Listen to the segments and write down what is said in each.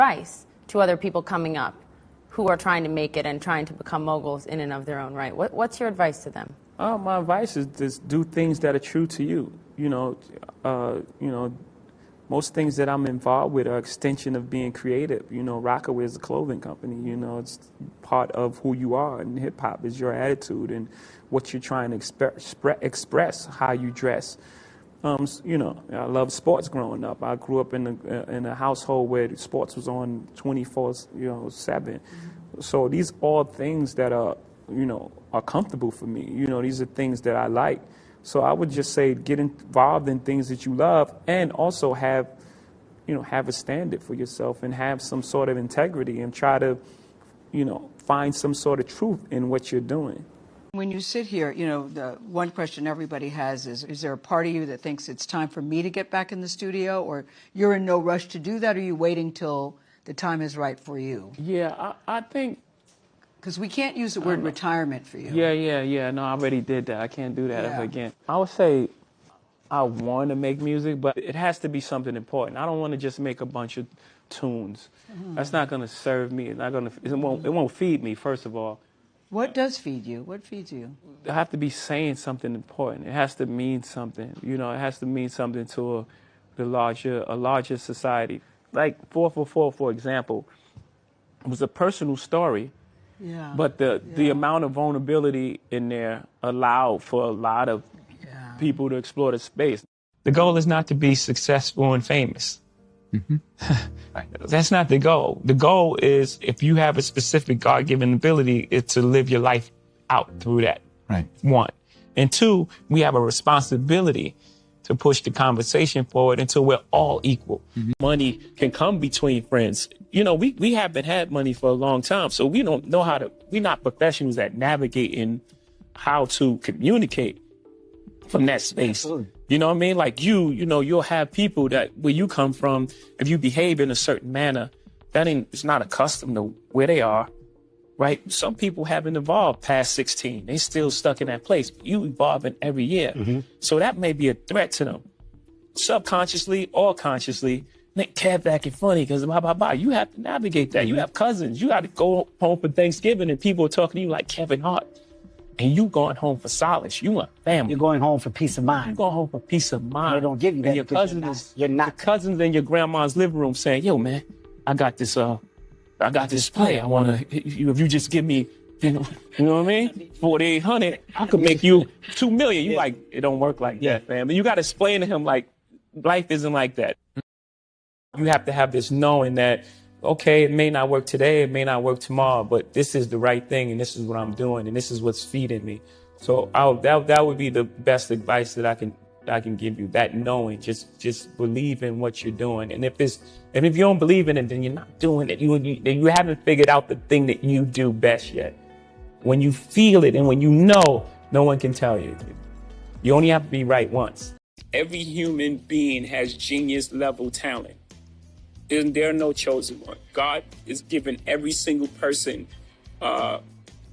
advice to other people coming up who are trying to make it and trying to become moguls in and of their own right? What's your advice to them? My advice is just do things that are true to you. Most things that I'm involved with are extension of being creative. Rockaway is a clothing company. It's part of who you are, and hip hop is your attitude and what you're trying to express, how you dress. I love sports growing up. I grew up in a household where sports was on 24/7. So these are things that are comfortable for me. These are things that I like. So I would just say get involved in things that you love, and also have a standard for yourself and have some sort of integrity, and try to, find some sort of truth in what you're doing. When you sit here, the one question everybody has is there a part of you that thinks it's time for me to get back in the studio, or you're in no rush to do that, or are you waiting till the time is right for you? Yeah, I think... Because we can't use the word retirement for you. Yeah. No, I already did that. I can't do that ever again. I would say I want to make music, but it has to be something important. I don't want to just make a bunch of tunes. That's not going to serve me. It won't feed me, first of all. What does feed you? What feeds you? I have to be saying something important. It has to mean something. It has to mean something to a larger society. Like 444, for example, was a personal story. Yeah. But the amount of vulnerability in there allowed for a lot of people to explore the space. The goal is not to be successful and famous. That's not the goal. The goal is, if you have a specific God-given ability, it's to live your life out through that. Right. One. And two, we have a responsibility to push the conversation forward until we're all equal. Money can come between friends. We haven't had money for a long time, so we don't know we're not professionals at navigating how to communicate from that space. Absolutely. You know what I mean? Like you'll have people that where you come from, if you behave in a certain manner, it's not accustomed to where they are, right? Some people haven't evolved past 16. They still stuck in that place. You evolving every year. So that may be a threat to them. Subconsciously or consciously, Kev acting funny because blah, blah, blah. You have to navigate that. You have cousins. You got to go home for Thanksgiving and people are talking to you like Kevin Hart. And you going home for solace. You want family. You're going home for peace of mind. You're going home for peace of mind. They don't give you that. And your cousins, you're not. The cousins in your grandma's living room saying, yo, man, I got this play. I want to, if you just give me, you know what I mean? 4,800, I could make you 2 million. You like, it don't work like that, fam. And you got to explain to him, like, life isn't like that. You have to have this knowing that, okay, it may not work today, it may not work tomorrow, but this is the right thing, and this is what I'm doing, and this is what's feeding me. So that would be the best advice that I can give you. That knowing, just believe in what you're doing, and if you don't believe in it, then you're not doing it. You haven't figured out the thing that you do best yet. When you feel it and when you know, no one can tell you. You only have to be right once. Every human being has genius level talent. There are no chosen one. God is giving every single person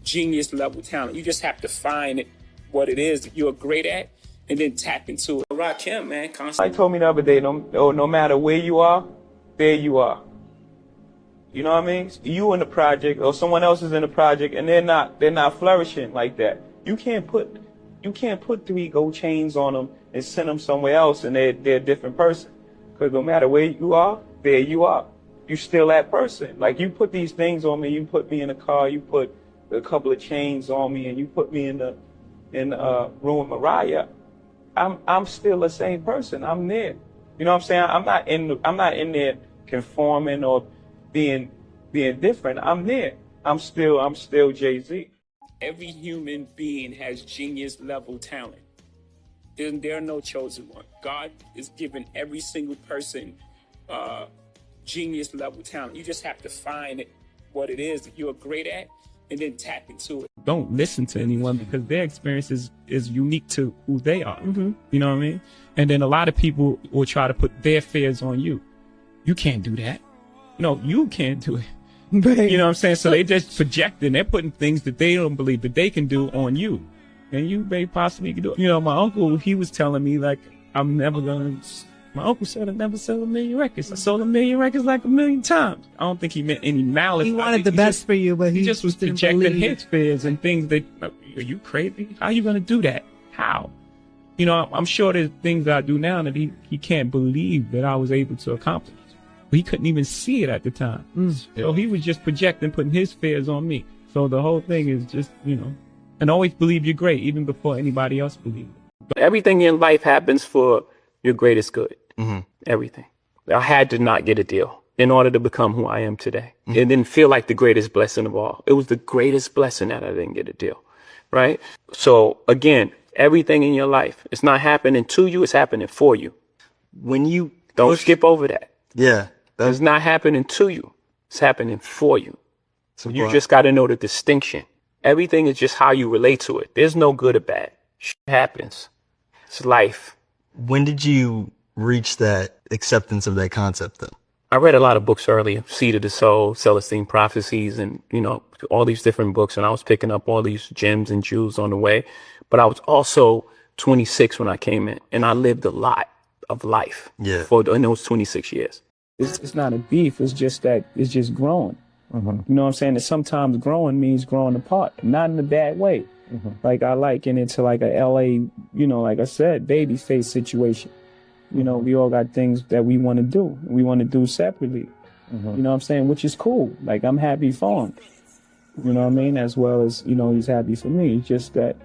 genius level talent. You just have to find what it is that you're great at and then tap into it. Rakim, man, constantly. He told me the other day, no matter where you are, there you are. You know what I mean? You in the project or someone else is in the project and they're not flourishing like that. You can't put 3 gold chains on them and send them somewhere else and they're a different person. Because no matter where you are, there you are. You still that person. Like, you put these things on me, you put me in a car, you put a couple of chains on me, and you put me in the room with Mariah. I'm still the same person. I'm there. You know what I'm saying? I'm not in there conforming or being different. I'm there. I'm still Jay-Z. Every human being has genius level talent. There are no chosen one. God is giving every single person genius level talent. You just have to find what it is that you're great at and then tap into it. Don't listen to anyone because their experience is unique to who they are. You know what I mean? And then a lot of people will try to put their fears on you. You can't do that. No, you can't do it. You know what I'm saying? So they just projecting, they're putting things that they don't believe that they can do on you. And you may possibly can do it. You know, my uncle, he was telling me, like, I'm never gonna My uncle said I never sold 1 million records. I sold 1 million records like 1 million times. I don't think he meant any malice. He wanted the best for you, but he just was projecting his fears and things that, are you crazy? How are you going to do that? How? You know, I'm sure there's things I do now that he can't believe that I was able to accomplish. But he couldn't even see it at the time. So he was just projecting, putting his fears on me. So the whole thing is just, you know, and always believe you're great, even before anybody else believes it. But everything in life happens for your greatest good. Everything. I had to not get a deal in order to become who I am today. It didn't feel like the greatest blessing of all. It was the greatest blessing that I didn't get a deal. Right? So again, everything in your life, it's not happening to you, it's happening for you. When you Don't skip over that. Yeah. It's not happening to you. It's happening for you. So you just got to know the distinction. Everything is just how you relate to it. There's no good or bad. Shit happens. It's life. When did you reach that acceptance of that concept then? I read a lot of books earlier, Seed of the Soul, Celestine Prophecies, and, you know, all these different books. And I was picking up all these gems and jewels on the way. But I was also 26 when I came in, and I lived a lot of life in those 26 years. It's not a beef. It's just that it's just growing. You know what I'm saying? And sometimes growing means growing apart, not in a bad way. Like I liken it to like a LA, you know, like I said, baby face situation. You know, we all got things that we want to do. We want to do separately. You know what I'm saying? Which is cool. Like I'm happy for him. You know what I mean? As well as, you know, he's happy for me. It's just that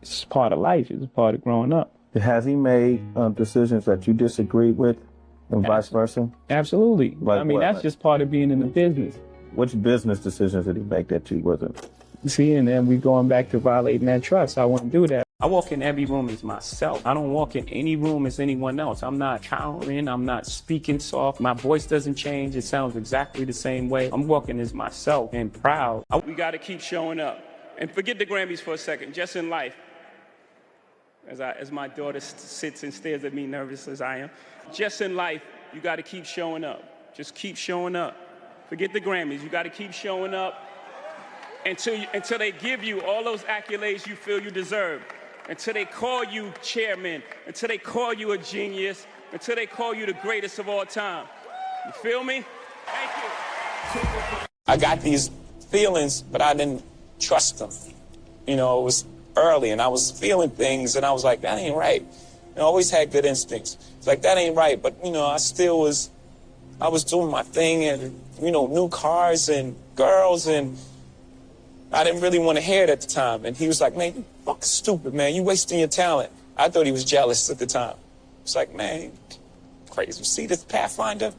it's part of life. It's part of growing up. Has he made decisions that you disagree with and vice versa? Absolutely. Like I mean, what? that's just part of being in the business. Which business decisions did he make that you wasn't? See, and then we going back to violating that trust. I wouldn't do that. I walk in every room as myself. I don't walk in any room as anyone else. I'm not cowering. I'm not speaking soft. My voice doesn't change. It sounds exactly the same way. I'm walking as myself and proud. We got to keep showing up. And forget the Grammys for a second, just in life. As my daughter sits and stares at me nervous as I am. Just in life, you got to keep showing up. Just keep showing up. Forget the Grammys. You got to keep showing up until they give you all those accolades you feel you deserve. Until they call you chairman. Until they call you a genius. Until they call you the greatest of all time. You feel me? Thank you. I got these feelings, but I didn't trust them. You know, it was early, and I was feeling things, and I was like, that ain't right. I always had good instincts. It's like, that ain't right, but, you know, I was doing my thing, and, you know, new cars and girls, and I didn't really want to hear it at the time. And he was like, man, you fucking stupid, man. You wasting your talent. I thought he was jealous at the time. It's like, man, crazy. See this Pathfinder?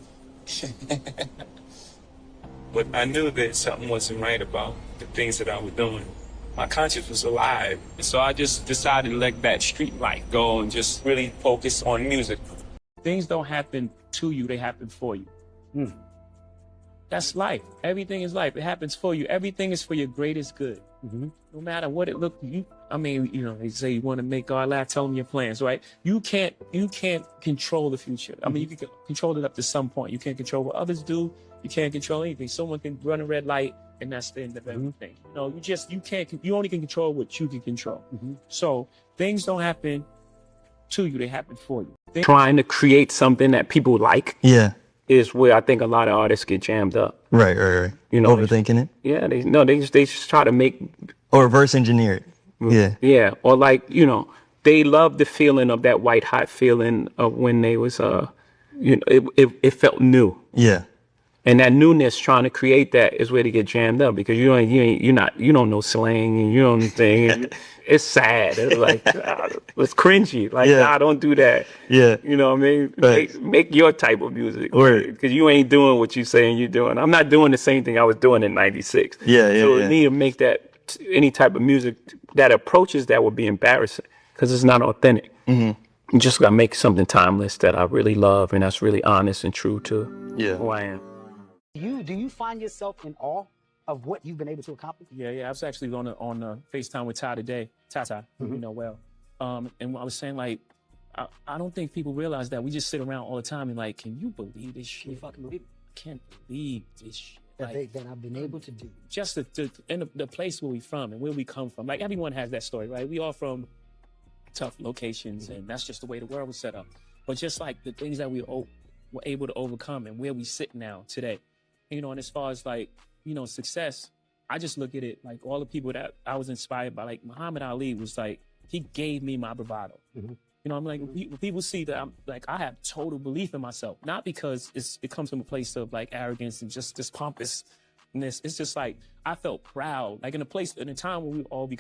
But I knew that something wasn't right about the things that I was doing. My conscience was alive. And so I just decided to let that street life go and just really focus on music. Things don't happen to you, they happen for you. That's life. Everything is life. It happens for you. Everything is for your greatest good. No matter what it looked like. I mean, you know, they say you want to make God laugh, tell them your plans, right? You can't control the future. I mean, you can control it up to some point. You can't control what others do. You can't control anything. Someone can run a red light, and that's the end of everything. You know, you only can control what you can control. So things don't happen to you, they happen for you. Trying to create something that people like is where I think a lot of artists get jammed up. Right. You know, overthinking it? Yeah, they just try to make... Or reverse engineer it. Yeah, or like, you know, they love the feeling of that white hot feeling of when they was, you know, it felt new. Yeah. And that newness, trying to create that, is where they get jammed up, because you don't know slang, and you don't think it's sad. It's like it's cringy. Like, nah, don't do that. Yeah. You know what I mean? Right. Make your type of music. Right. Because you ain't doing what you saying you're doing. I'm not doing the same thing I was doing in '96. So you need to make that any type of music that approaches that would be embarrassing, because it's not authentic. You just gotta make something timeless that I really love, and that's really honest and true to who I am. Do you find yourself in awe of what you've been able to accomplish? Yeah. I was actually on FaceTime with Ty today. Ty, you know well. And I was saying, like, I don't think people realize that we just sit around all the time and like, can you believe this shit? Can you fucking believe it? Can't believe this shit. That I've been able to do. Just the place where we from and where we come from. Like, everyone has that story, right? We all from tough locations, and that's just the way the world was set up. but just like the things that we were able to overcome and where we sit now today, you know. And as far as like, you know, success, I just look at it like all the people that I was inspired by, like Muhammad Ali was like, he gave me my bravado. You know, I'm like, when people see that I'm like, I have total belief in myself, not because it comes from a place of like arrogance and just this pompousness. It's just like, I felt proud, like in a time when we all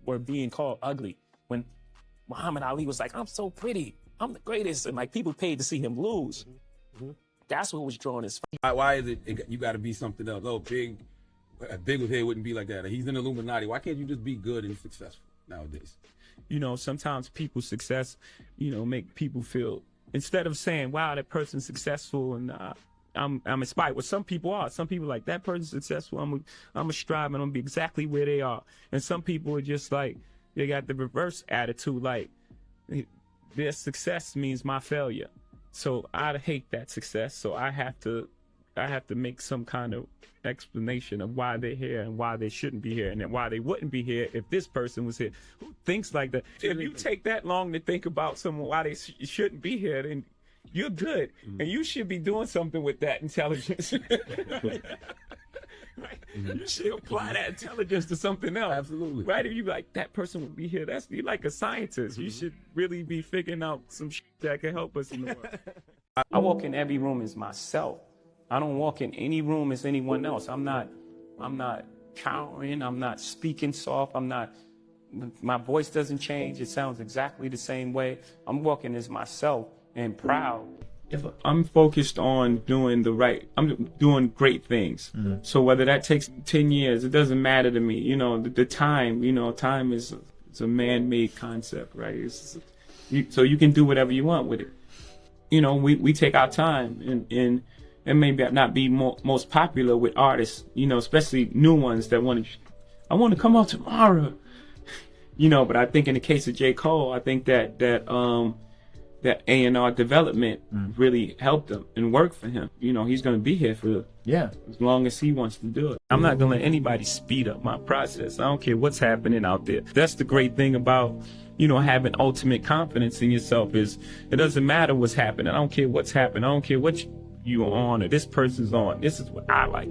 were being called ugly, when Muhammad Ali was like, I'm so pretty, I'm the greatest, and like people paid to see him lose. That's what was drawing his. Why is it you got to be something else? Oh, big with hair wouldn't be like that. He's an Illuminati. Why can't you just be good and successful nowadays? You know, sometimes people's success, you know, make people feel, instead of saying, wow, that person's successful and I'm inspired. Well, some people are. Some people like, that person's successful, I'm a strive and I'm gonna be exactly where they are. And some people are just like, they got the reverse attitude, like their success means my failure. So I hate that success. So I have to make some kind of explanation of why they're here and why they shouldn't be here, and then why they wouldn't be here if this person was here. Who thinks like that? If you take that long to think about someone why they shouldn't be here, then you're good, and you should be doing something with that intelligence. Right? You should apply that intelligence to something else. Absolutely. Right? If you like, that person would be here, you're like a scientist. You should really be figuring out some shit that can help us in the world. I walk in every room as myself. I don't walk in any room as anyone else. I'm not cowering. I'm not speaking soft. My voice doesn't change. It sounds exactly the same way. I'm walking as myself and proud. If I'm focused on I'm doing great things. So whether that takes 10 years, it doesn't matter to me. You know, the time, you know, time is a man-made concept, right? So you can do whatever you want with it. You know, we take our time and maybe not be most popular with artists, you know, especially new ones that I want to come out tomorrow, you know. But I think in the case of J. Cole, I think that A&R development really helped him and worked for him. You know, he's going to be here for as long as he wants to do it. I'm not going to let anybody speed up my process. I don't care what's happening out there. That's the great thing about, you know, having ultimate confidence in yourself is it doesn't matter what's happening. I don't care what's happening. I don't care what you're on or this person's on. This is what I like.